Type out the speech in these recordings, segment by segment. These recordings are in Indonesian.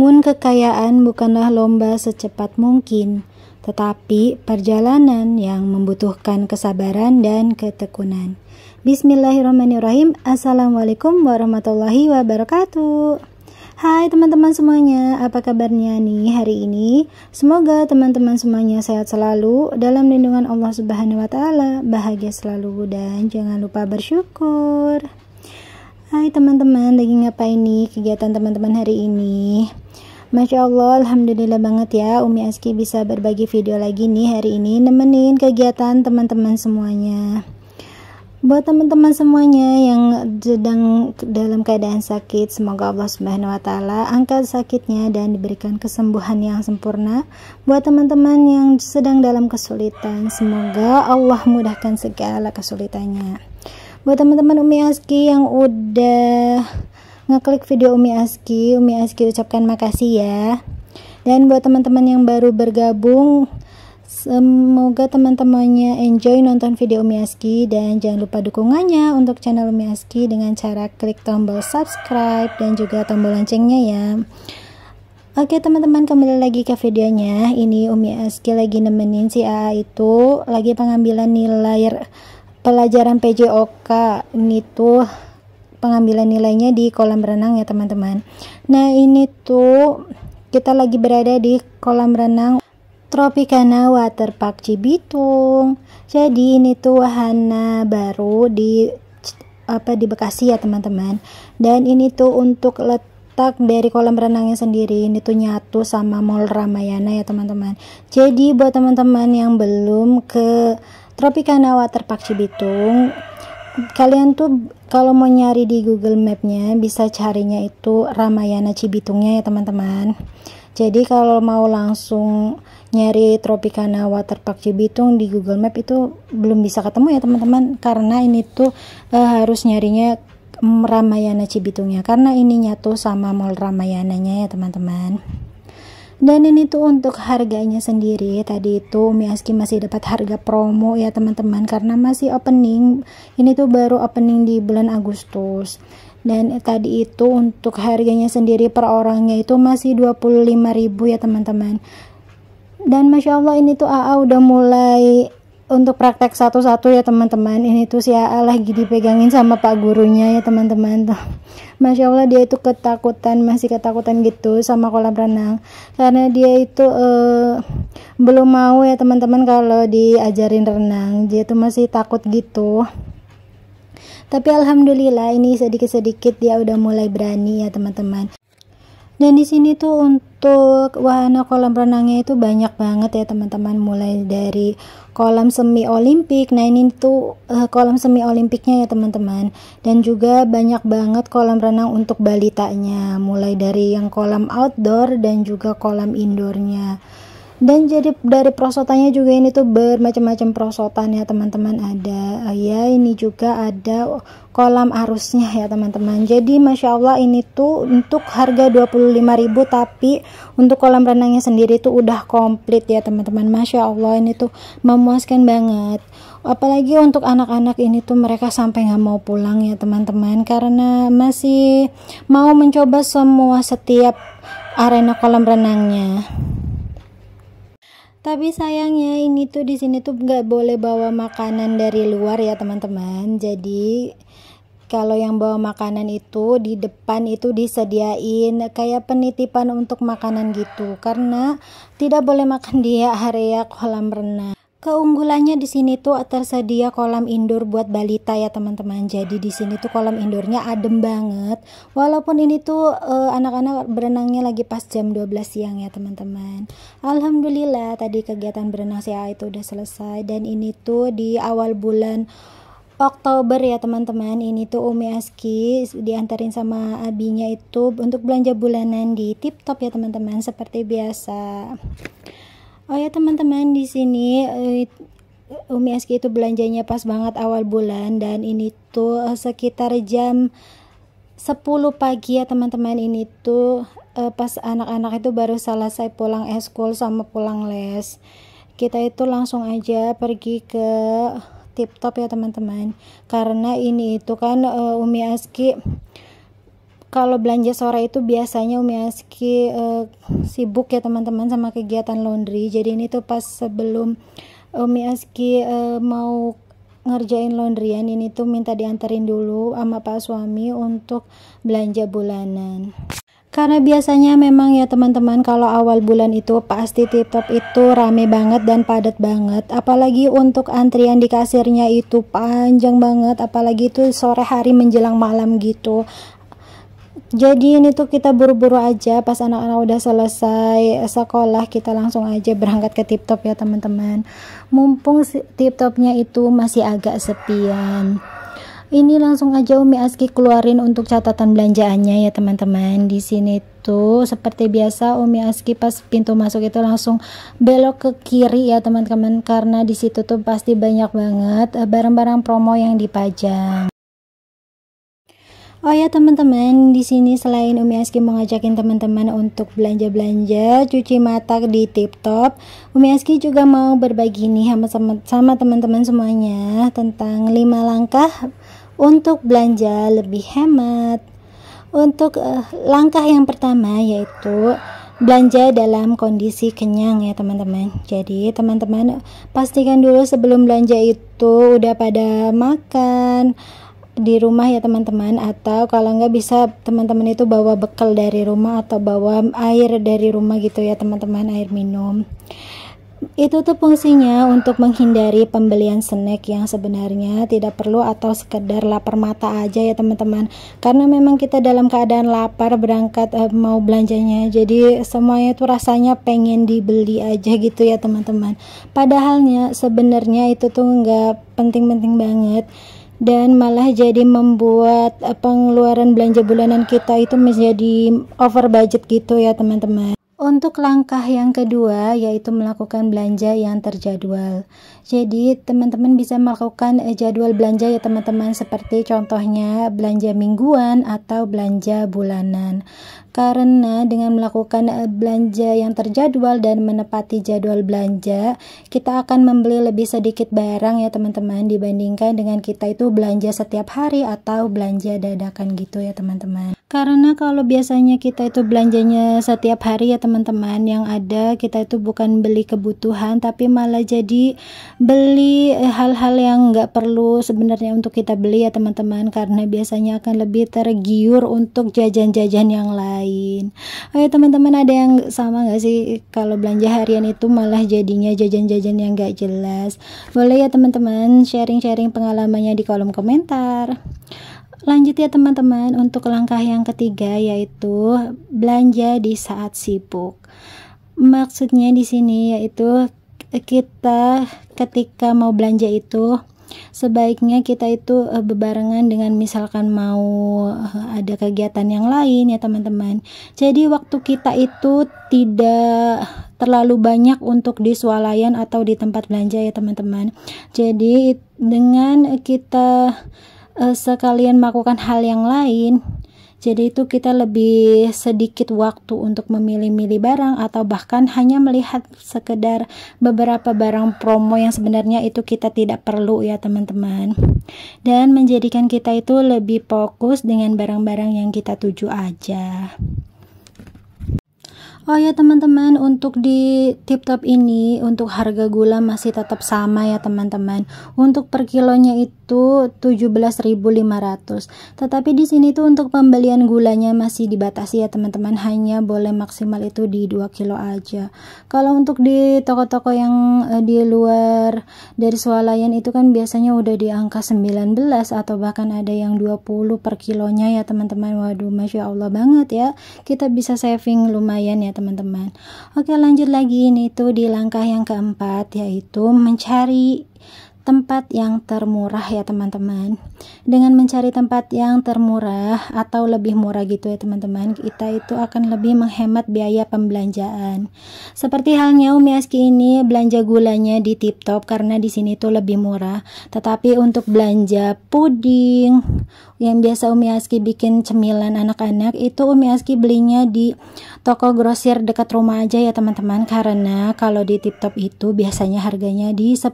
Membangun kekayaan bukanlah lomba secepat mungkin, tetapi perjalanan yang membutuhkan kesabaran dan ketekunan. Bismillahirrahmanirrahim. Assalamualaikum warahmatullahi wabarakatuh. Hai teman-teman semuanya, apa kabarnya nih hari ini? Semoga teman-teman semuanya sehat selalu, dalam lindungan Allah Subhanahu wa Ta'ala, bahagia selalu, dan jangan lupa bersyukur. Hai teman-teman, lagi ngapain nih kegiatan teman-teman hari ini? Masya Allah, alhamdulillah banget ya, Umi Aski bisa berbagi video lagi nih hari ini, nemenin kegiatan teman-teman semuanya. Buat teman-teman semuanya yang sedang dalam keadaan sakit, semoga Allah Subhanahu wa Ta'ala angkat sakitnya dan diberikan kesembuhan yang sempurna. Buat teman-teman yang sedang dalam kesulitan, semoga Allah mudahkan segala kesulitannya. Buat teman-teman Umi Aski yang udah ngeklik video Umi Aski ucapkan makasih ya. Dan buat teman-teman yang baru bergabung, semoga teman-temannya enjoy nonton video Umi Aski, dan jangan lupa dukungannya untuk channel Umi Aski dengan cara klik tombol subscribe dan juga tombol loncengnya ya. Oke teman-teman, kembali lagi ke videonya. Ini Umi Aski lagi nemenin si AA itu lagi pengambilan nilai pelajaran PJOK. Ini tuh pengambilan nilainya di kolam renang ya teman-teman. Nah ini tuh kita lagi berada di kolam renang Tropicana Waterpark Cibitung. Jadi ini tuh wahana baru di Bekasi ya teman-teman. Dan ini tuh untuk letak dari kolam renangnya sendiri, ini tuh nyatu sama Mall Ramayana ya teman-teman. Jadi buat teman-teman yang belum ke Tropicana Waterpark Cibitung, kalian tuh kalau mau nyari di Google Map-nya bisa carinya itu Ramayana Cibitungnya ya teman-teman. Jadi kalau mau langsung nyari Tropicana Waterpark Cibitung di Google Map itu belum bisa ketemu ya teman-teman, karena ini tuh harus nyarinya Ramayana Cibitungnya, karena ini nyatu sama Mall Ramayananya ya teman-teman. Dan ini tuh untuk harganya sendiri, tadi itu Umi Aski masih dapat harga promo ya teman-teman, karena masih opening. Ini tuh baru opening di bulan Agustus. Dan tadi itu untuk harganya sendiri per orangnya itu masih 25.000 ya teman-teman. Dan Masya Allah ini tuh AA udah mulai untuk praktek satu-satu ya teman-teman. Ini tuh si AA lagi dipegangin sama pak gurunya ya teman-teman tuh. Masya Allah dia itu masih ketakutan gitu sama kolam renang, karena dia itu belum mau ya teman-teman kalau diajarin renang, dia tuh masih takut gitu. Tapi alhamdulillah ini sedikit-sedikit dia udah mulai berani ya teman-teman. Dan di sini tuh untuk wahana kolam renangnya itu banyak banget ya teman-teman, mulai dari kolam semi olimpik. Nah ini tuh kolam semi olimpiknya ya teman-teman, dan juga banyak banget kolam renang untuk balitanya, mulai dari yang kolam outdoor dan juga kolam indoornya. Dan jadi dari perosotannya juga ini tuh bermacam-macam perosotan ya teman-teman. Ada ya ini juga ada kolam arusnya ya teman-teman. Jadi Masya Allah ini tuh untuk harga 25.000, tapi untuk kolam renangnya sendiri tuh udah komplit ya teman-teman. Masya Allah ini tuh memuaskan banget. Apalagi untuk anak-anak ini tuh mereka sampai nggak mau pulang ya teman-teman, karena masih mau mencoba setiap arena kolam renangnya. Tapi sayangnya ini tuh di sini tuh nggak boleh bawa makanan dari luar ya teman-teman. Jadi kalau yang bawa makanan itu di depan itu disediain kayak penitipan untuk makanan gitu, karena tidak boleh makan di area kolam renang. Keunggulannya di sini tuh tersedia kolam indoor buat balita ya teman-teman. Jadi di sini tuh kolam indoornya adem banget. Walaupun ini tuh anak-anak berenangnya lagi pas jam 12 siang ya teman-teman. Alhamdulillah tadi kegiatan berenang saya itu udah selesai, dan ini tuh di awal bulan Oktober ya teman-teman. Ini tuh Umi Aski diantarin sama abinya itu untuk belanja bulanan di Tip Top ya teman-teman, seperti biasa. Oh ya teman-teman, di sini Umi Aski itu belanjanya pas banget awal bulan, dan ini tuh sekitar jam 10 pagi ya teman-teman. Ini tuh pas anak-anak itu baru selesai pulang eskul sama pulang les. Kita itu langsung aja pergi ke Tip Top ya teman-teman, karena ini itu kan Umi Aski kalau belanja sore itu biasanya Umi Aski sibuk ya teman-teman sama kegiatan laundry. Jadi ini tuh pas sebelum Umi Aski mau ngerjain laundryan, ini tuh minta dianterin dulu sama Pak suami untuk belanja bulanan. Karena biasanya memang ya teman-teman, kalau awal bulan itu pasti TikTok itu rame banget dan padat banget. Apalagi untuk antrian di kasirnya itu panjang banget, apalagi itu sore hari menjelang malam gitu. Jadi ini tuh kita buru-buru aja, pas anak-anak udah selesai sekolah kita langsung aja berangkat ke TikTok ya teman-teman. Mumpung TikToknya itu masih agak sepian. Ini langsung aja Umi Aski keluarin untuk catatan belanjaannya ya teman-teman. Di sini tuh seperti biasa Umi Aski pas pintu masuk itu langsung belok ke kiri ya teman-teman, karena di situ tuh pasti banyak banget barang-barang promo yang dipajang. Oh ya teman-teman, di sini selain Umi Aski mau ngajakin teman-teman untuk belanja-belanja, cuci mata di TikTok, Umi Aski juga mau berbagi nih sama teman-teman semuanya tentang 5 langkah untuk belanja lebih hemat. Untuk langkah yang pertama yaitu belanja dalam kondisi kenyang ya teman-teman. Jadi teman-teman pastikan dulu sebelum belanja itu udah pada makan di rumah ya teman-teman, atau kalau nggak bisa teman-teman itu bawa bekal dari rumah atau bawa air dari rumah gitu ya teman-teman, air minum. Itu tuh fungsinya untuk menghindari pembelian snack yang sebenarnya tidak perlu atau sekedar lapar mata aja ya teman-teman, karena memang kita dalam keadaan lapar berangkat mau belanjanya, jadi semuanya itu rasanya pengen dibeli aja gitu ya teman-teman, padahalnya sebenarnya itu tuh nggak penting-penting banget dan malah jadi membuat pengeluaran belanja bulanan kita itu menjadi over budget gitu ya teman-teman. Untuk langkah yang kedua yaitu melakukan belanja yang terjadwal. Jadi teman-teman bisa melakukan jadwal belanja ya teman-teman, seperti contohnya belanja mingguan atau belanja bulanan. Karena dengan melakukan belanja yang terjadwal dan menepati jadwal belanja, kita akan membeli lebih sedikit barang ya teman-teman, dibandingkan dengan kita itu belanja setiap hari atau belanja dadakan gitu ya teman-teman. Karena kalau biasanya kita itu belanjanya setiap hari ya teman-teman, yang ada kita itu bukan beli kebutuhan tapi malah jadi beli hal-hal yang nggak perlu sebenarnya untuk kita beli ya teman-teman, karena biasanya akan lebih tergiur untuk jajan-jajan yang lain. Oke teman-teman, ada yang sama nggak sih kalau belanja harian itu malah jadinya jajan-jajan yang nggak jelas? Boleh ya teman-teman sharing-sharing pengalamannya di kolom komentar. Lanjut ya teman-teman, untuk langkah yang ketiga yaitu belanja di saat sibuk. Maksudnya di sini yaitu kita ketika mau belanja itu sebaiknya kita itu bebarengan dengan misalkan mau ada kegiatan yang lain ya teman-teman. Jadi waktu kita itu tidak terlalu banyak untuk di swalayan atau di tempat belanja ya teman-teman. Jadi dengan kita sekalian melakukan hal yang lain, jadi itu kita lebih sedikit waktu untuk memilih-milih barang atau bahkan hanya melihat sekedar beberapa barang promo yang sebenarnya itu kita tidak perlu ya teman-teman, dan menjadikan kita itu lebih fokus dengan barang-barang yang kita tuju aja. Oh ya teman-teman, untuk di TikTok ini untuk harga gula masih tetap sama ya teman-teman. Untuk per kilonya itu 17.500. Tetapi di sini tuh untuk pembelian gulanya masih dibatasi ya teman-teman, hanya boleh maksimal itu di 2 kilo aja. Kalau untuk di toko-toko yang di luar dari swalayan itu kan biasanya udah di angka 19 atau bahkan ada yang 20 per kilonya ya teman-teman. Waduh, Masya Allah banget ya. Kita bisa saving lumayan ya teman-teman. Oke, lanjut lagi, ini tuh di langkah yang keempat yaitu mencari tempat yang termurah ya teman-teman. Dengan mencari tempat yang termurah atau lebih murah gitu ya teman-teman, kita itu akan lebih menghemat biaya pembelanjaan. Seperti halnya Umi Aski ini belanja gulanya di TikTok karena di sini tuh lebih murah. Tetapi untuk belanja puding yang biasa Umi Aski bikin cemilan anak-anak, itu Umi Aski belinya di toko grosir dekat rumah aja ya teman-teman, karena kalau di TikTok itu biasanya harganya di 10.000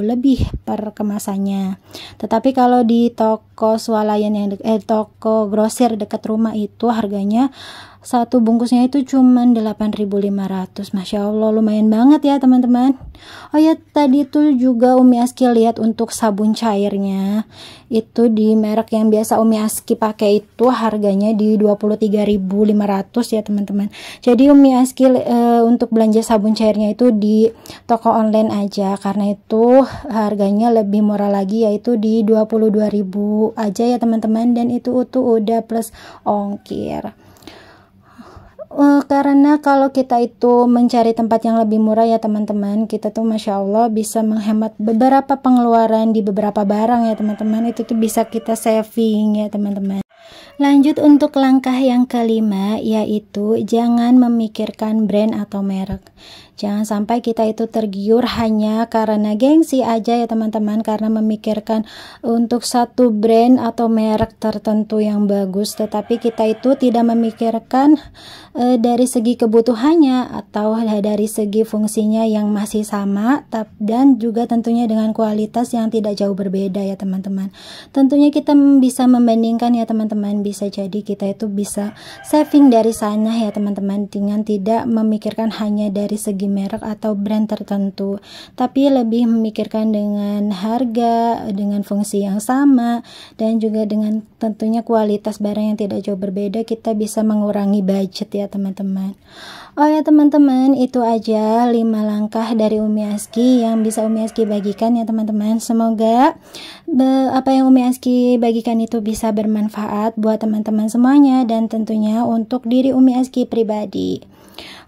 lebih per kemasannya. Tetapi kalau di toko swalayan yang toko grosir dekat rumah itu harganya satu bungkusnya itu cuman 8.500. Masya Allah, lumayan banget ya teman-teman. Oh ya, tadi tuh juga Umi Aski lihat untuk sabun cairnya itu di merek yang biasa Umi Aski pakai itu harganya di 23.500 ya teman-teman. Jadi Umi Aski untuk belanja sabun cairnya itu di toko online aja, karena itu harganya lebih murah lagi, yaitu di 22.000 aja ya teman-teman, dan itu udah plus ongkir. Karena kalau kita itu mencari tempat yang lebih murah ya teman-teman, kita tuh Masya Allah bisa menghemat beberapa pengeluaran di beberapa barang ya teman-teman. Itu tuh bisa kita saving ya teman-teman. Lanjut untuk langkah yang kelima, yaitu jangan memikirkan brand atau merek. Jangan sampai kita itu tergiur hanya karena gengsi aja ya teman-teman, karena memikirkan untuk satu brand atau merek tertentu yang bagus, tetapi kita itu tidak memikirkan dari segi kebutuhannya atau dari segi fungsinya yang masih sama, dan juga tentunya dengan kualitas yang tidak jauh berbeda ya teman-teman. Tentunya kita bisa membandingkan ya teman-teman, bisa jadi kita itu bisa saving dari sana ya teman-teman, dengan tidak memikirkan hanya dari segi merek atau brand tertentu, tapi lebih memikirkan dengan harga, dengan fungsi yang sama, dan juga dengan tentunya kualitas barang yang tidak jauh berbeda. Kita bisa mengurangi budget ya teman-teman. Oh ya teman-teman, itu aja 5 langkah dari Umi Aski yang bisa Umi Aski bagikan ya teman-teman. Semoga apa yang Umi Aski bagikan itu bisa bermanfaat buat teman-teman semuanya, dan tentunya untuk diri Umi Aski pribadi.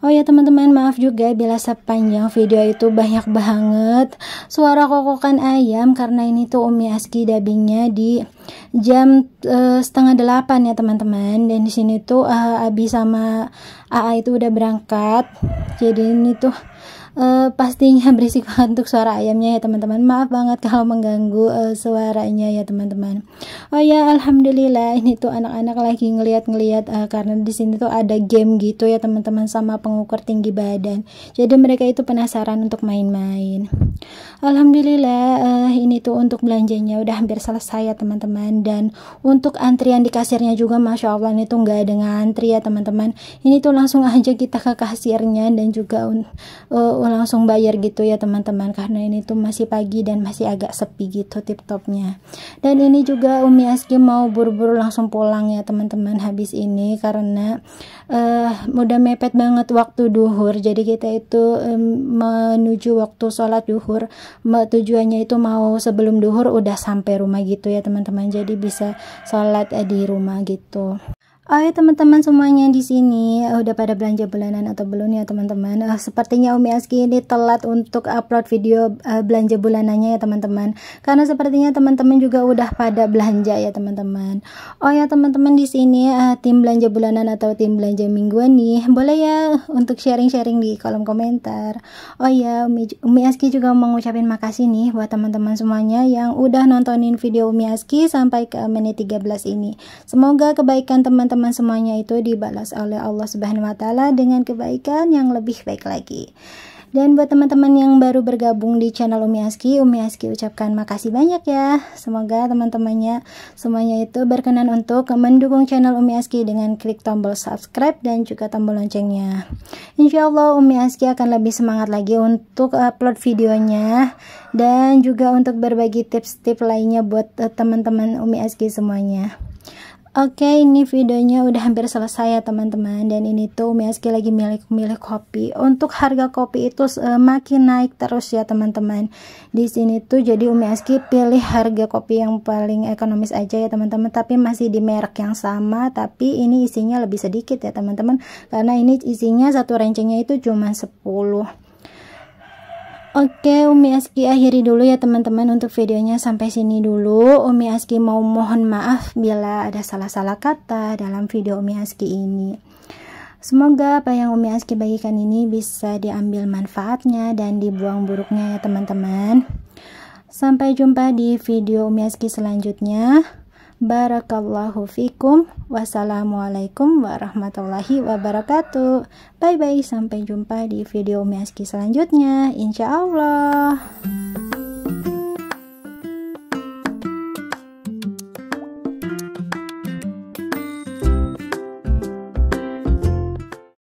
Oh ya teman-teman, maaf juga bila sepanjang video itu banyak banget suara kokokan ayam, karena ini tuh Umi Aski dubbingnya di jam 7:30 ya teman-teman, dan di sini tuh Abi sama AA itu udah berangkat, jadi ini tuh pastinya berisik banget untuk suara ayamnya ya teman-teman. Maaf banget kalau mengganggu suaranya ya teman-teman. Oh ya, alhamdulillah ini tuh anak-anak lagi ngeliat-ngeliat karena di sini tuh ada game gitu ya teman-teman sama pengukur tinggi badan. Jadi mereka itu penasaran untuk main-main. Alhamdulillah ini tuh untuk belanjanya udah hampir selesai ya teman-teman, dan untuk antrian di kasirnya juga Masya Allah ini tuh nggak ada ngantri ya teman-teman. Ini tuh langsung aja kita ke kasirnya dan juga langsung bayar gitu ya teman-teman, karena ini tuh masih pagi dan masih agak sepi gitu tip-topnya. Dan ini juga Umi Aski mau buru-buru langsung pulang ya teman-teman habis ini, karena udah mepet banget waktu duhur. Jadi kita itu menuju waktu sholat duhur, tujuannya itu mau sebelum duhur udah sampai rumah gitu ya teman-teman, jadi bisa sholat di rumah gitu. Oh ya teman-teman semuanya, di sini udah pada belanja bulanan atau belum ya teman-teman? Sepertinya Umi Aski ini telat untuk upload video belanja bulanannya ya teman-teman, karena sepertinya teman-teman juga udah pada belanja ya teman-teman. Oh ya teman-teman, di sini tim belanja bulanan atau tim belanja mingguan nih, boleh ya untuk sharing-sharing di kolom komentar. Oh ya, Umi Aski juga mau ngucapin makasih nih buat teman-teman semuanya yang udah nontonin video Umi Aski sampai ke menit 13 ini. Semoga kebaikan teman-teman semuanya itu dibalas oleh Allah Subhanahu wa taala dengan kebaikan yang lebih baik lagi. Dan buat teman-teman yang baru bergabung di channel Umi Aski ucapkan makasih banyak ya. Semoga teman-temannya semuanya itu berkenan untuk mendukung channel Umi Aski dengan klik tombol subscribe dan juga tombol loncengnya. Insya Allah Umi Aski akan lebih semangat lagi untuk upload videonya, dan juga untuk berbagi tips-tips lainnya buat teman-teman Umi Aski semuanya. Oke, ini videonya udah hampir selesai ya teman-teman, dan ini tuh Umi Aski lagi milih kopi. Untuk harga kopi itu makin naik terus ya teman-teman. Di sini tuh jadi Umi Aski pilih harga kopi yang paling ekonomis aja ya teman-teman, tapi masih di merek yang sama, tapi ini isinya lebih sedikit ya teman-teman, karena ini isinya satu rencengnya itu cuma 10. Oke, Umi Aski akhiri dulu ya teman-teman untuk videonya sampai sini dulu. Umi Aski mau mohon maaf bila ada salah-salah kata dalam video Umi Aski ini. Semoga apa yang Umi Aski bagikan ini bisa diambil manfaatnya dan dibuang buruknya ya teman-teman. Sampai jumpa di video Umi Aski selanjutnya. Barakallahu fikum. Wassalamualaikum warahmatullahi wabarakatuh. Bye bye, sampai jumpa di video Umi Aski selanjutnya, insya Allah.